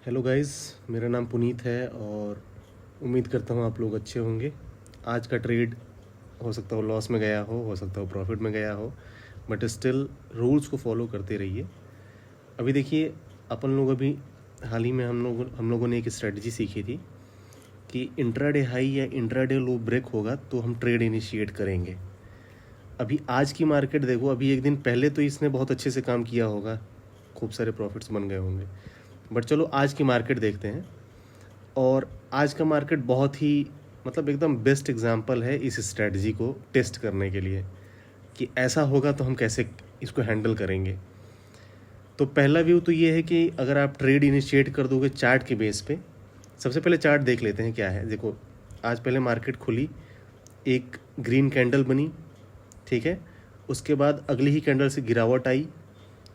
Hello guys, मेरा नाम पुनीत है और उम्मीद करता हूँ आप लोग अच्छे होंगे। आज का ट्रेड हो सकता हो लॉस में गया हो सकता हो प्रॉफिट में गया हो, बट स्टिल रूल्स को फॉलो करते रहिए। अभी देखिए, अपन लोग अभी हाल ही में हम लोगों ने एक स्ट्रेटजी सीखी थी कि इंट्राडे हाई या इंट्राडे लो ब्रेक होगा तो हम ट्रेड इनिशिएट करेंगे। अभी आज की मार्केट देखो, अभी एक दिन पहले तो इसने बहुत अच्छे से काम किया होगा, खूब सारे प्रॉफिट्स बन गए होंगे, बट चलो आज की मार्केट देखते हैं। और आज का मार्केट बहुत ही मतलब एकदम बेस्ट एग्जांपल है इस स्ट्रेटजी को टेस्ट करने के लिए कि ऐसा होगा तो हम कैसे इसको हैंडल करेंगे। तो पहला व्यू तो ये है कि अगर आप ट्रेड इनिशिएट कर दोगे चार्ट के बेस पे, सबसे पहले चार्ट देख लेते हैं क्या है। देखो, आज पहले मार्केट खुली, एक ग्रीन कैंडल बनी, ठीक है। उसके बाद अगली ही कैंडल से गिरावट आई,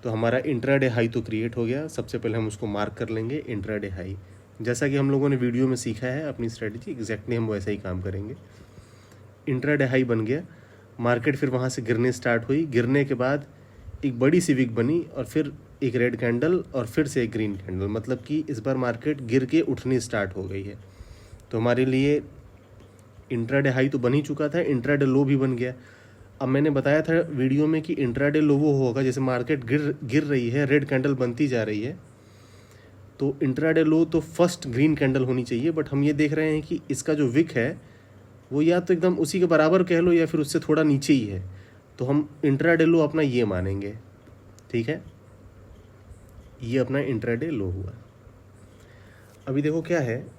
तो हमारा इंट्राडे हाई तो क्रिएट हो गया। सबसे पहले हम उसको मार्क कर लेंगे इंट्राडे हाई। जैसा कि हम लोगों ने वीडियो में सीखा है अपनी स्ट्रेटजी, एग्जैक्टली हम वैसा ही काम करेंगे। इंट्राडे हाई बन गया, मार्केट फिर वहाँ से गिरने स्टार्ट हुई। गिरने के बाद एक बड़ी सी विक बनी और फिर एक रेड कैंडल और फिर से एक ग्रीन कैंडल, मतलब कि इस बार मार्केट गिर के उठनी स्टार्ट हो गई है। तो हमारे लिए इंट्राडे हाई तो बन ही चुका था, इंट्राडे लो भी बन गया। अब मैंने बताया था वीडियो में कि इंट्राडे लो वो होगा जैसे मार्केट गिर रही है, रेड कैंडल बनती जा रही है, तो इंट्राडे लो तो फर्स्ट ग्रीन कैंडल होनी चाहिए। बट हम ये देख रहे हैं कि इसका जो विक है वो या तो एकदम उसी के बराबर कह लो या फिर उससे थोड़ा नीचे ही है, तो हम इंट्राडे लो अपना ये मानेंगे, ठीक है। ये अपना इंट्राडे लो हुआ। अभी देखो क्या है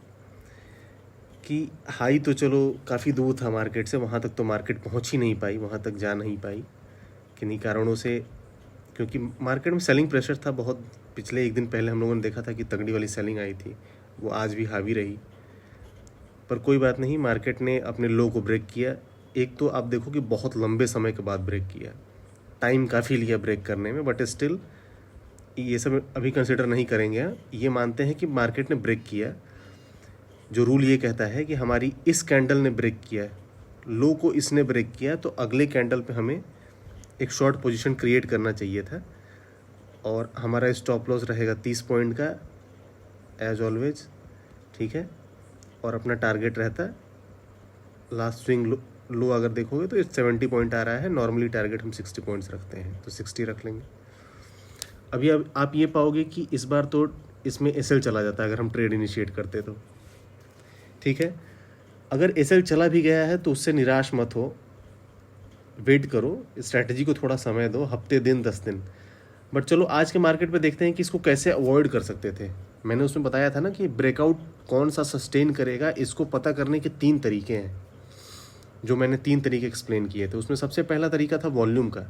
कि हाई तो चलो काफ़ी दूर था मार्केट से, वहाँ तक तो मार्केट पहुँच ही नहीं पाई, वहाँ तक जा नहीं पाई किन्हीं कारणों से, क्योंकि मार्केट में सेलिंग प्रेशर था बहुत। पिछले एक दिन पहले हम लोगों ने देखा था कि तगड़ी वाली सेलिंग आई थी, वो आज भी हावी रही। पर कोई बात नहीं, मार्केट ने अपने लो को ब्रेक किया। एक तो आप देखो कि बहुत लंबे समय के बाद ब्रेक किया, टाइम काफ़ी लिया ब्रेक करने में, बट स्टिल ये सब अभी कंसिडर नहीं करेंगे। ये मानते हैं कि मार्केट ने ब्रेक किया। जो रूल ये कहता है कि हमारी इस कैंडल ने ब्रेक किया, लो को इसने ब्रेक किया, तो अगले कैंडल पे हमें एक शॉर्ट पोजीशन क्रिएट करना चाहिए था। और हमारा स्टॉप लॉस रहेगा 30 पॉइंट का एज ऑलवेज, ठीक है। और अपना टारगेट रहता है लास्ट स्विंग लो अगर देखोगे तो 70 पॉइंट आ रहा है, नॉर्मली टारगेट हम 60 पॉइंट्स रखते हैं, तो 60 रख लेंगे। अभी अब आप ये पाओगे कि इस बार तो इसमें एसएल चला जाता है अगर हम ट्रेड इनिशिएट करते तो, ठीक है। अगर एसएल चला भी गया है तो उससे निराश मत हो, वेट करो, स्ट्रैटेजी को थोड़ा समय दो, हफ्ते दिन 10 दिन। बट चलो आज के मार्केट पे देखते हैं कि इसको कैसे अवॉइड कर सकते थे। मैंने उसमें बताया था ना कि ब्रेकआउट कौन सा सस्टेन करेगा, इसको पता करने के 3 तरीके हैं, जो मैंने 3 तरीके एक्सप्लेन किए थे। उसमें सबसे पहला तरीका था वॉल्यूम का।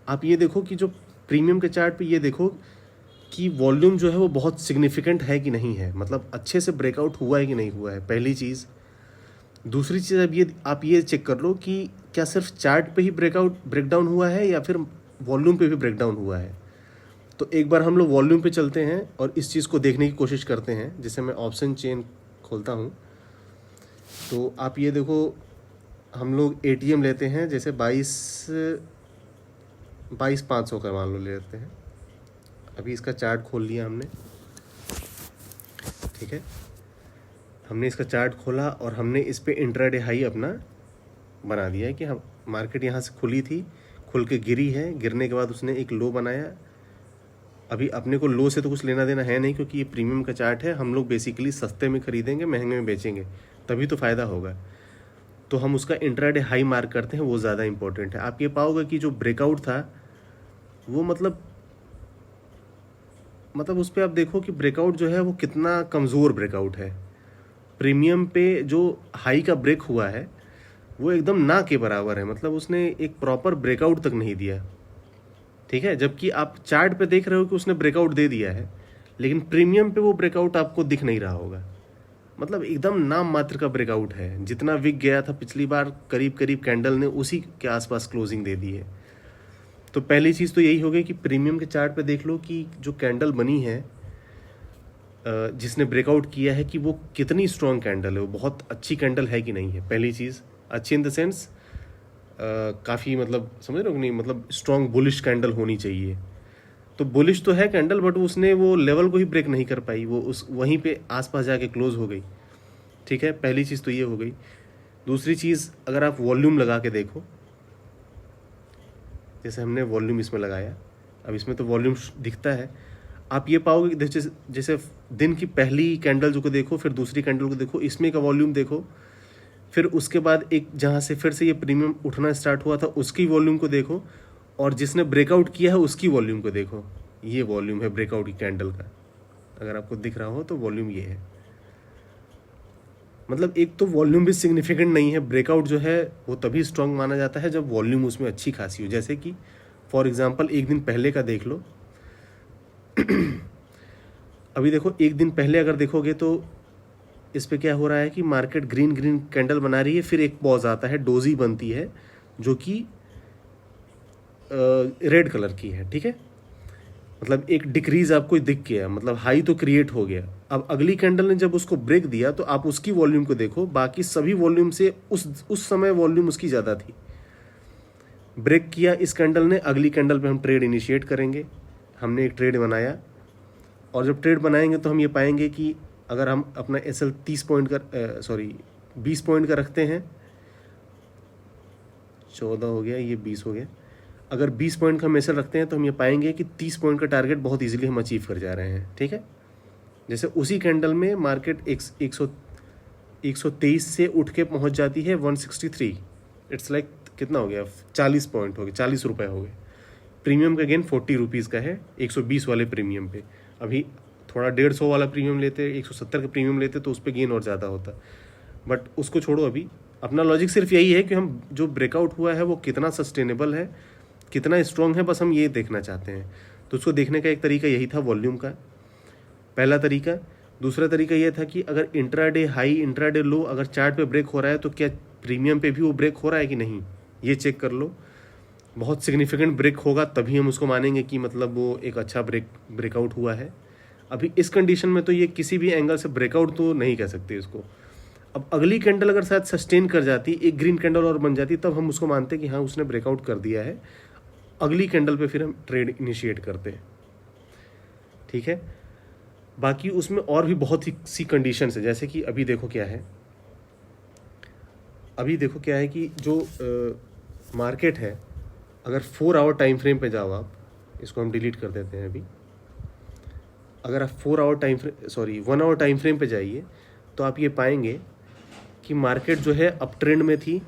आप ये देखो कि जो प्रीमियम के चार्ट पे ये देखो कि वॉल्यूम जो है वो बहुत सिग्निफिकेंट है कि नहीं है, मतलब अच्छे से ब्रेकआउट हुआ है कि नहीं हुआ है, पहली चीज़। दूसरी चीज़ अब आप ये चेक कर लो कि क्या सिर्फ चार्ट पे ही ब्रेकडाउन हुआ है या फिर वॉल्यूम पे भी ब्रेकडाउन हुआ है। तो एक बार हम लोग वॉल्यूम पे चलते हैं और इस चीज़ को देखने की कोशिश करते हैं। जैसे मैं ऑप्शन चेन खोलता हूँ तो आप ये देखो, हम लोग एटीएम लेते हैं, जैसे 22,500 का मान लो ले लेते हैं। अभी इसका चार्ट खोल लिया हमने, ठीक है। हमने इसका चार्ट खोला और हमने इस पे इंट्राडे हाई अपना बना दिया है कि हम मार्केट यहाँ से खुली थी, खुल के गिरी है, गिरने के बाद उसने एक लो बनाया। अभी अपने को लो से तो कुछ लेना देना है नहीं, क्योंकि ये प्रीमियम का चार्ट है। हम लोग बेसिकली सस्ते में खरीदेंगे, महंगे में बेचेंगे, तभी तो फ़ायदा होगा। तो हम उसका इंट्राडे हाई मार्क करते हैं, वो ज़्यादा इंपॉर्टेंट है। आप ये पाओगे कि जो ब्रेकआउट था वो मतलब उस पर आप देखो कि ब्रेकआउट जो है वो कितना कमज़ोर ब्रेकआउट है। प्रीमियम पे जो हाई का ब्रेक हुआ है वो एकदम ना के बराबर है, मतलब उसने एक प्रॉपर ब्रेकआउट तक नहीं दिया, ठीक है। जबकि आप चार्ट पे देख रहे हो कि उसने ब्रेकआउट दे दिया है, लेकिन प्रीमियम पे वो ब्रेकआउट आपको दिख नहीं रहा होगा, मतलब एकदम नाम मात्र का ब्रेकआउट है। जितना विक गया था पिछली बार करीब करीब कैंडल ने उसी के आसपास क्लोजिंग दे दी है। तो पहली चीज़ तो यही हो गई कि प्रीमियम के चार्ट पे देख लो कि जो कैंडल बनी है, जिसने ब्रेकआउट किया है, कि वो कितनी स्ट्रॉन्ग कैंडल है, वो बहुत अच्छी कैंडल है कि नहीं है। पहली चीज़, अच्छी इन द सेंस काफ़ी, मतलब समझ रहे हो कि नहीं, मतलब स्ट्रॉन्ग बुलिश कैंडल होनी चाहिए। तो बुलिश तो है कैंडल, बट उसने वो लेवल को ही ब्रेक नहीं कर पाई, वो उस वहीं पे आसपास जाके क्लोज हो गई। ठीक है, पहली चीज़ तो ये हो गई। दूसरी चीज़, अगर आप वॉल्यूम लगा के देखो, जैसे हमने वॉल्यूम इसमें लगाया, अब इसमें तो वॉल्यूम दिखता है, आप ये पाओगे कि जैसे दिन की पहली कैंडल जो को देखो, फिर दूसरी कैंडल को देखो, इसमें का वॉल्यूम देखो, फिर उसके बाद एक जहाँ से फिर से ये प्रीमियम उठना स्टार्ट हुआ था उसकी वॉल्यूम को देखो, और जिसने ब्रेकआउट किया है उसकी वॉल्यूम को देखो। ये वॉल्यूम है ब्रेकआउट की कैंडल का, अगर आपको दिख रहा हो तो वॉल्यूम ये है। मतलब एक तो वॉल्यूम भी सिग्निफिकेंट नहीं है। ब्रेकआउट जो है वो तभी स्ट्रांग माना जाता है जब वॉल्यूम उसमें अच्छी खासी हो। जैसे कि फॉर एग्जांपल एक दिन पहले का देख लो। अभी देखो, एक दिन पहले अगर देखोगे तो इस पे क्या हो रहा है कि मार्केट ग्रीन ग्रीन कैंडल बना रही है, फिर एक पॉज आता है, डोजी बनती है जो कि रेड कलर की है। ठीक है, मतलब एक डिक्रीज आपको दिख गया, मतलब हाई तो क्रिएट हो गया। अब अगली कैंडल ने जब उसको ब्रेक दिया तो आप उसकी वॉल्यूम को देखो, बाकी सभी वॉल्यूम से उस समय वॉल्यूम उसकी ज़्यादा थी। ब्रेक किया इस कैंडल ने, अगली कैंडल पे हम ट्रेड इनिशिएट करेंगे। हमने एक ट्रेड बनाया, और जब ट्रेड बनाएंगे तो हम ये पाएंगे कि अगर हम अपना एसएल 20 पॉइंट का रखते हैं, 14 हो गया, ये 20 हो गया। अगर 20 पॉइंट का हम एसएल रखते हैं तो हम ये पाएंगे कि 30 पॉइंट का टारगेट बहुत इजीली हम अचीव कर जा रहे हैं। ठीक है, जैसे उसी कैंडल में मार्केट 123 से उठ के पहुंच जाती है 163। इट्स लाइक कितना हो गया, 40 पॉइंट हो गए, 40 रुपये हो गए। प्रीमियम का गेन 40 रुपीज़ का है 120 वाले प्रीमियम पे। अभी थोड़ा 150 वाला प्रीमियम लेते, 170 का प्रीमियम लेते तो उस पर गेन और ज़्यादा होता, बट उसको छोड़ो। अभी अपना लॉजिक सिर्फ यही है कि हम जो ब्रेकआउट हुआ है वो कितना सस्टेनेबल है, कितना स्ट्रॉन्ग है, बस हम ये देखना चाहते हैं। तो उसको देखने का एक तरीका यही था वॉल्यूम का, पहला तरीका। दूसरा तरीका ये था कि अगर इंट्राडे हाई इंट्राडे लो अगर चार्ट पे ब्रेक हो रहा है तो क्या प्रीमियम पे भी वो ब्रेक हो रहा है कि नहीं, ये चेक कर लो। बहुत सिग्निफिकेंट ब्रेक होगा तभी हम उसको मानेंगे कि मतलब वो एक अच्छा ब्रेकआउट हुआ है। अभी इस कंडीशन में तो ये किसी भी एंगल से ब्रेकआउट तो नहीं कह सकते इसको। अब अगली कैंडल अगर शायद सस्टेन कर जाती, एक ग्रीन कैंडल और बन जाती, तब हम उसको मानते कि हाँ उसने ब्रेकआउट कर दिया है। अगली कैंडल पे फिर हम ट्रेड इनिशिएट करते हैं। ठीक है, बाकी उसमें और भी बहुत ही सी कंडीशन है। जैसे कि अभी देखो क्या है, कि जो मार्केट है, अगर 4 आवर टाइम फ्रेम पे जाओ आप, इसको हम डिलीट कर देते हैं अभी। अगर आप 1 आवर टाइम फ्रेम पे जाइए तो आप ये पाएंगे कि मार्केट जो है अप ट्रेंड में थी।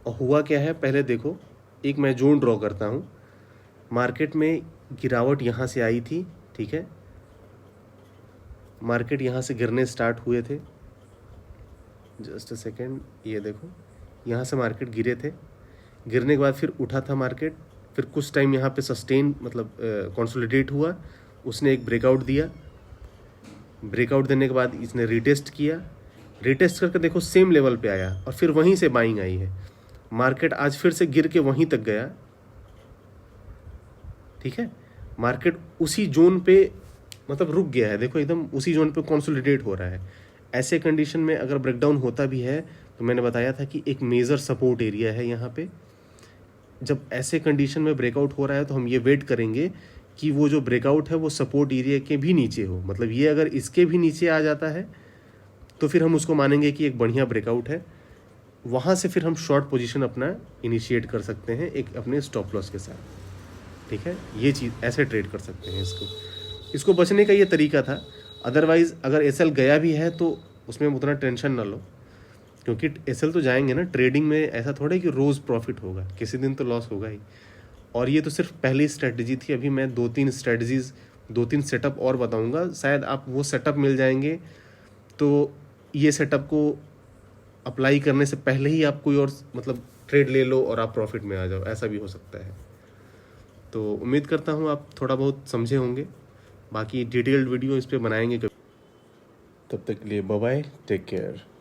और हुआ क्या है, पहले देखो, एक मैं जोन ड्रॉ करता हूँ। मार्केट में गिरावट यहाँ से आई थी। ठीक है, मार्केट यहाँ से गिरने स्टार्ट हुए थे। जस्ट अ सेकेंड, ये देखो, यहाँ से मार्केट गिरे थे, गिरने के बाद फिर उठा था मार्केट, फिर कुछ टाइम यहाँ पे सस्टेन मतलब कंसोलिडेट हुआ, उसने एक ब्रेकआउट दिया। ब्रेकआउट देने के बाद इसने रीटेस्ट किया, रीटेस्ट करके देखो सेम लेवल पे आया और फिर वहीं से बाइंग आई है। मार्केट आज फिर से गिर के वहीं तक गया। ठीक है, मार्केट उसी जोन पे मतलब रुक गया है, देखो एकदम उसी जोन पे कंसोलिडेट हो रहा है। ऐसे कंडीशन में अगर ब्रेकडाउन होता भी है तो मैंने बताया था कि एक मेजर सपोर्ट एरिया है यहाँ पे। जब ऐसे कंडीशन में ब्रेकआउट हो रहा है तो हम ये वेट करेंगे कि वो जो ब्रेकआउट है वो सपोर्ट एरिया के भी नीचे हो। मतलब ये अगर इसके भी नीचे आ जाता है तो फिर हम उसको मानेंगे कि एक बढ़िया ब्रेकआउट है। वहाँ से फिर हम शॉर्ट पोजीशन अपना इनिशिएट कर सकते हैं एक अपने स्टॉप लॉस के साथ। ठीक है, ये चीज़ ऐसे ट्रेड कर सकते हैं। इसको बचने का ये तरीका था। अदरवाइज़ अगर एसएल गया भी है तो उसमें उतना टेंशन ना लो, क्योंकि एसएल तो जाएंगे ना। ट्रेडिंग में ऐसा थोड़ा है कि रोज़ प्रॉफिट होगा, किसी दिन तो लॉस होगा ही। और ये तो सिर्फ पहली स्ट्रेटजी थी। अभी मैं 2-3 सेटअप और बताऊंगा, शायद आप वो सेटअप मिल जाएंगे तो ये सेटअप को अप्लाई करने से पहले ही आप कोई और मतलब ट्रेड ले लो और आप प्रॉफिट में आ जाओ, ऐसा भी हो सकता है। तो उम्मीद करता हूँ आप थोड़ा बहुत समझे होंगे। बाकी डिटेल्ड वीडियो इस पर बनाएंगे कभी। तब तक के लिए बाय बाय, टेक केयर।